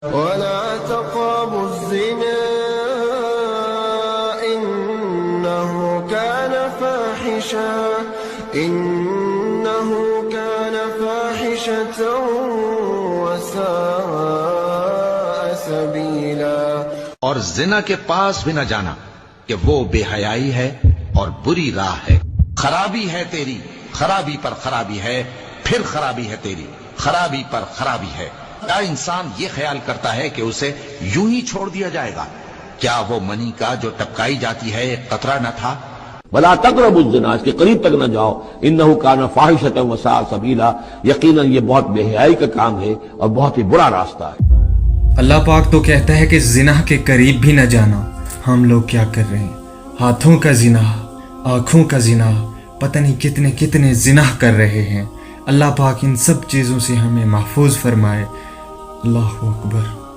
ولا تقربوا الزنا إنه كان فاحشة وساء سبيلا۔ اور زنا کے پاس بھی نہ جانا کہ وہ بے حیائی ہے اور بری راہ ہے۔ خرابی ہے تیری، خرابی پر خرابی ہے، پھر خرابی ہے تیری، خرابی پر خرابی ہے۔ کیا انسان یہ خیال کرتا ہے کہ اسے یوں ہی چھوڑ دیا جائے گا؟ کیا وہ منی کا جو ٹپکائی جاتی ہے ایک قطرہ نہ تھا؟ ولا تقربوا الزنا، اس کے قریب تک نہ جاؤ، انه كان فاحشة وساء سبیلا، یقیناً یہ بہت بے حیائی کا کام ہے اور بہت ہی برا راستہ ہے۔ اللہ پاک تو کہتا ہے کہ زنا کے قریب بھی نہ جانا۔ ہم لوگ کیا کر رہے ہیں؟ ہاتھوں کا زنا، آنکھوں کا زنا، پتہ نہیں کتنے کتنے زنا کر رہے ہیں۔ اللہ پاک ان سب چیزوں سے ہمیں محفوظ فرمائے۔ اللہ اکبر۔